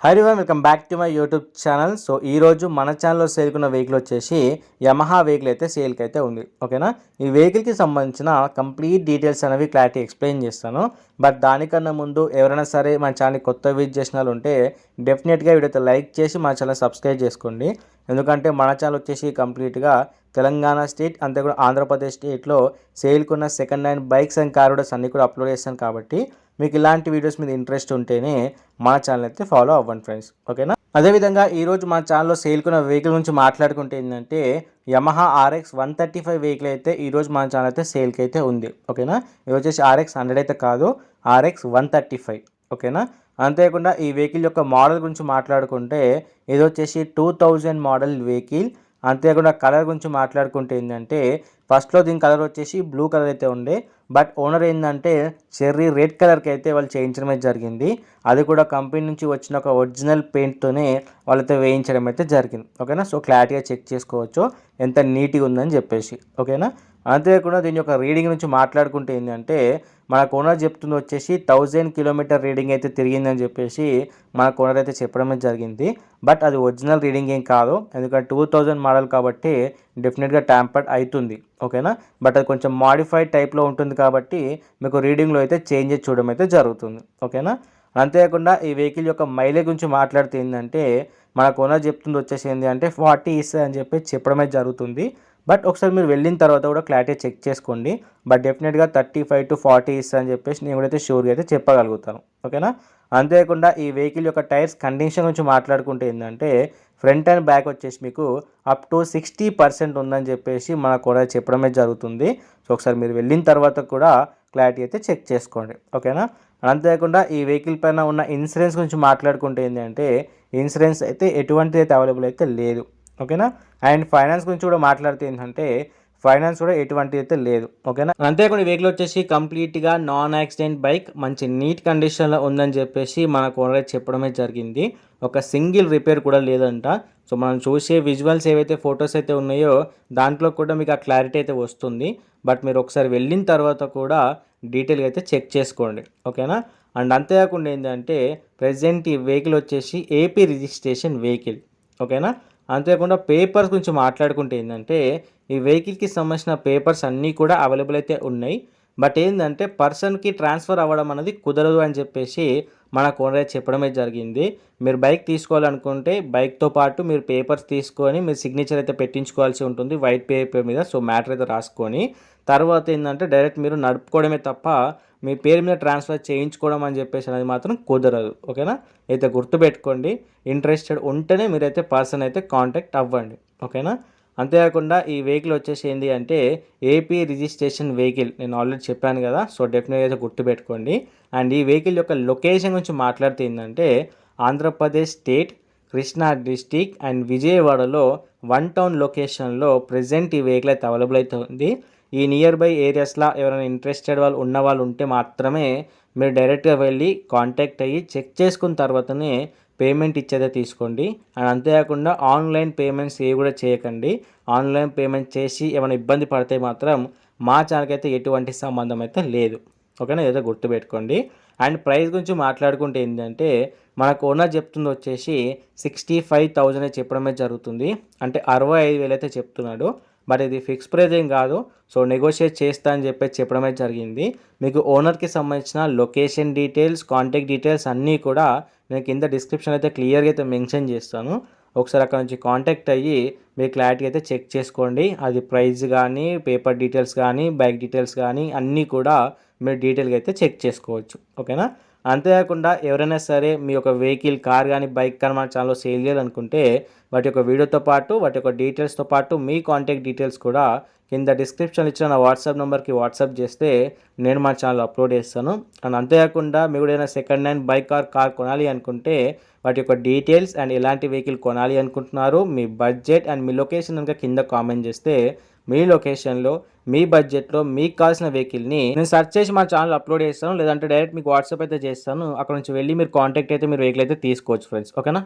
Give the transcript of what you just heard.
Hi everyone, welcome back to my YouTube channel. So ఈరోజు మన ఛానల్లో సేల్కున్న వెహికల్ వచ్చేసి యమహా వెహికల్ అయితే సేల్కి అయితే ఉంది. ఓకేనా, ఈ వెహికల్కి సంబంధించిన కంప్లీట్ డీటెయిల్స్ అనేవి క్లారిటీ ఎక్స్ప్లెయిన్ చేస్తాను. బట్ దానికన్నా ముందు ఎవరైనా సరే మన ఛానల్ కొత్త విజిట్ చేసిన వాళ్ళు ఉంటే డెఫినెట్గా వీడియోతో లైక్ చేసి మన ఛానల్ సబ్స్క్రైబ్ చేసుకోండి. ఎందుకంటే మన ఛానల్ వచ్చేసి కంప్లీట్గా తెలంగాణ స్టేట్ అంతే కూడా ఆంధ్రప్రదేశ్ స్టేట్లో సేల్కున్న second hand bikes and car videos అన్నీ కూడా అప్లోడ్ చేస్తాను. కాబట్టి మీకు ఇలాంటి వీడియోస్ మీద ఇంట్రెస్ట్ ఉంటేనే మన ఛానల్ అయితే ఫాలో అవ్వండి ఫ్రెండ్స్. ఓకేనా, అదేవిధంగా ఈరోజు మన ఛానల్లో సేల్కున్న వెహికల్ గురించి మాట్లాడుకుంటే ఏంటంటే యమహా RX 135 వెహికల్ అయితే ఈరోజు మన ఛానల్ అయితే సేల్కి అయితే ఉంది. ఓకేనా, ఇది వచ్చేసి RX 100 అయితే కాదు, RX 135. ఓకేనా, అంతేకాకుండా ఈ వెహికల్ యొక్క మోడల్ గురించి మాట్లాడుకుంటే ఇది వచ్చేసి 2000 మోడల్ వెహికల్. అంతేకాకుండా కలర్ గురించి మాట్లాడుకుంటే ఏంటంటే ఫస్ట్లో దీని కలర్ వచ్చేసి బ్లూ కలర్ అయితే ఉండే, బట్ ఓనర్ ఏంటంటే చెర్రీ రెడ్ కలర్కి అయితే వాళ్ళు చేయించడమే జరిగింది. అది కూడా కంపెనీ నుంచి వచ్చిన ఒక ఒరిజినల్ పెయింట్తోనే వాళ్ళైతే వేయించడం అయితే జరిగింది. ఓకేనా, సో క్లారిటీగా చెక్ చేసుకోవచ్చు ఎంత నీట్గా ఉందని చెప్పేసి. ఓకేనా, అంతేకాకుండా దీని యొక్క రీడింగ్ నుంచి మాట్లాడుకుంటే ఏంటంటే మనకు ఓనర్ చెప్తుంది వచ్చేసి 1000 కిలోమీటర్ రీడింగ్ అయితే తిరిగిందని చెప్పేసి మనకు ఓనర్ అయితే చెప్పడమే జరిగింది. బట్ అది ఒరిజినల్ రీడింగ్ ఏం కాదు, ఎందుకంటే 2000 మోడల్ కాబట్టి డెఫినెట్గా ట్యాంపర్డ్ అవుతుంది. ఓకేనా, బట్ అది కొంచెం మాడిఫైడ్ టైప్లో ఉంటుంది కాబట్టి మీకు రీడింగ్లో అయితే చేంజెస్ చూడడం అయితే జరుగుతుంది. ఓకేనా, అంతేకాకుండా ఈ వెహికల్ యొక్క మైలేజ్ గురించి మాట్లాడితే ఏంటంటే మనకు ఓనర్ చెప్తుంది వచ్చేసి ఏంటి అంటే 40 ఇస్తా అని చెప్పి చెప్పడమే జరుగుతుంది. బట్ ఒకసారి మీరు వెళ్ళిన తర్వాత కూడా క్లారిటీ చెక్ చేసుకోండి. బట్ డెఫినెట్గా 35 to 40 ఇస్తా అని చెప్పేసి నేను కూడా అయితే షూర్గా అయితే చెప్పగలుగుతాను. ఓకేనా, అంతేకాకుండా ఈ వెహికల్ యొక్క టైర్స్ కండిషన్ గురించి మాట్లాడుకుంటే ఏంటంటే ఫ్రంట్ అండ్ బ్యాక్ వచ్చేసి మీకు అప్ టు 60% ఉందని చెప్పేసి మనకు కూడా చెప్పడమే జరుగుతుంది. సో ఒకసారి మీరు వెళ్ళిన తర్వాత కూడా క్లారిటీ అయితే చెక్ చేసుకోండి. ఓకేనా, అంతేకాకుండా ఈ వెహికల్ పైన ఉన్న ఇన్సూరెన్స్ గురించి మాట్లాడుకుంటే ఏంటంటే ఇన్సూరెన్స్ అయితే ఎటువంటిది అయితే అవైలబుల్ అయితే లేదు. ఓకేనా, అండ్ ఫైనాన్స్ గురించి కూడా మాట్లాడితే ఏంటంటే ఫైనాన్స్ కూడా ఎటువంటి అయితే లేదు. ఓకేనా, అంతేకాకుండా వెహికల్ వచ్చేసి కంప్లీట్గా నాన్ యాక్సిడెంట్ బైక్, మంచి నీట్ కండిషన్లో ఉందని చెప్పేసి మనకు ఓనర్ చెప్పడమే జరిగింది. ఒక సింగిల్ రిపేర్ కూడా లేదంట. సో మనం చూసే విజువల్స్ ఏవైతే ఫొటోస్ అయితే ఉన్నాయో దాంట్లో కూడా మీకు ఆ క్లారిటీ అయితే వస్తుంది. బట్ మీరు ఒకసారి వెళ్ళిన తర్వాత కూడా డీటెయిల్గా అయితే చెక్ చేసుకోండి. ఓకేనా, అండ్ అంతేకాకుండా ఏంటంటే ప్రజెంట్ ఈ వెహికల్ వచ్చేసి AP రిజిస్ట్రేషన్ వెహికల్. ఓకేనా, అంతేకాకుండా పేపర్స్ గురించి మాట్లాడుకుంటే ఏంటంటే ఈ వెహికల్కి సంబంధించిన పేపర్స్ అన్నీ కూడా అవైలబుల్ అయితే ఉన్నాయి. బట్ ఏంటంటే పర్సన్కి ట్రాన్స్ఫర్ అవ్వడం అనేది కుదరదు అని చెప్పేసి మన ఓనర్ చెప్పడమే జరిగింది. మీరు బైక్ తీసుకోవాలనుకుంటే బైక్తో పాటు మీరు పేపర్స్ తీసుకొని మీరు సిగ్నేచర్ అయితే పెట్టించుకోవాల్సి ఉంటుంది వైట్ పేపర్ మీద. సో మ్యాటర్ అయితే రాసుకొని తర్వాత ఏంటంటే డైరెక్ట్ మీరు నడుపుకోవడమే తప్ప మీ పేరు మీద ట్రాన్స్ఫర్ చేయించుకోవడం అని చెప్పేసి అనేది మాత్రం కుదరదు. ఓకేనా, అయితే గుర్తుపెట్టుకోండి. ఇంట్రెస్టెడ్ ఉంటేనే మీరైతే పర్సన్ అయితే కాంటాక్ట్ అవ్వండి. ఓకేనా, అంతేకాకుండా ఈ వెహికల్ వచ్చేసి ఏంటి అంటే AP రిజిస్ట్రేషన్ వెహికల్, నేను ఆల్రెడీ చెప్పాను కదా. సో డెఫినెట్గా అయితే గుర్తుపెట్టుకోండి. అండ్ ఈ వెహికల్ యొక్క లొకేషన్ గురించి మాట్లాడితే ఏంటంటే Andhra Pradesh state, Krishna district and విజయవాడలో 1 టౌన్ లొకేషన్లో ప్రజెంట్ ఈ వెహికల్ అయితే అవైలబుల్ అయితే ఉంది. ఈ నియర్ బై ఏరియాస్లో ఎవరైనా ఇంట్రెస్టెడ్ వాళ్ళు ఉన్న వాళ్ళు ఉంటే మాత్రమే మీరు డైరెక్ట్గా వెళ్ళి కాంటాక్ట్ అయ్యి చెక్ చేసుకున్న తర్వాతనే పేమెంట్ ఇచ్చేదే తీసుకోండి. అండ్ అంతేకాకుండా ఆన్లైన్ పేమెంట్స్ ఏ కూడా చేయకండి. ఆన్లైన్ పేమెంట్ చేసి ఏమైనా ఇబ్బంది పడితే మాత్రం మా ఛానల్కి అయితే ఎటువంటి సంబంధం అయితే లేదు. ఓకేనా, ఏదో గుర్తుపెట్టుకోండి. అండ్ ప్రైస్ గురించి మాట్లాడుకుంటే ఏంటంటే మనకు ఓనర్ చెప్తుంది వచ్చేసి 65,000 చెప్పడమే జరుగుతుంది. అంటే 65,000 అయితే చెప్తున్నాడు. బట్ ఇది ఫిక్స్ ప్రైస్ ఏం కాదు. సో నెగోషియేట్ చేస్తా అని చెప్పడమే జరిగింది. మీకు ఓనర్కి సంబంధించిన లొకేషన్ డీటెయిల్స్, కాంటాక్ట్ డీటెయిల్స్ అన్నీ కూడా నేను కింద డిస్క్రిప్షన్ అయితే క్లియర్గా అయితే మెన్షన్ చేస్తాను. ఒకసారి అక్కడ నుంచి కాంటాక్ట్ అయ్యి మీరు క్లారిటీ అయితే చెక్ చేసుకోండి. అది ప్రైస్ కానీ, పేపర్ డీటెయిల్స్ కానీ, బైక్ డీటెయిల్స్ కానీ అన్నీ కూడా మీరు డీటెయిల్గా అయితే చెక్ చేసుకోవచ్చు. ఓకేనా, అంతేకాకుండా ఎవరైనా సరే మీ యొక్క వెహికల్, కార్ కానీ బైక్ కానీ మన ఛానల్లో సేల్ చేయాలనుకుంటే వాటి యొక్క వీడియోతో పాటు వాటి యొక్క డీటెయిల్స్తో పాటు మీ కాంటాక్ట్ డీటెయిల్స్ కూడా కింద డిస్క్రిప్షన్ ఇచ్చిన నా వాట్సాప్ నెంబర్కి వాట్సాప్ చేస్తే నేను మా ఛానల్ అప్లోడ్ చేస్తాను. అండ్ అంతేకాకుండా మీకు ఏదైనా సెకండ్ హ్యాండ్ బైక్ కార్ కొనాలి అనుకుంటే వాటి యొక్క డీటెయిల్స్ అండ్ ఎలాంటి వెహికల్ కొనాలి అనుకుంటున్నారు, మీ బడ్జెట్ అండ్ మీ లొకేషన్ కనుక కింద కామెంట్ చేస్తే మీ లొకేషన్లో మీ బడ్జెట్లో మీకు కావాల్సిన వెహికల్ని నేను సెర్చ్ చేసి మా ఛానల్ అప్లోడ్ చేస్తాను. లేదంటే డైరెక్ట్ మీకు వాట్సాప్ అయితే చేస్తాను. అక్కడ నుంచి వెళ్ళి మీరు కాంటాక్ట్ అయితే మీరు వెహికల్ అయితే తీసుకోవచ్చు ఫ్రెండ్స్. ఓకేనా.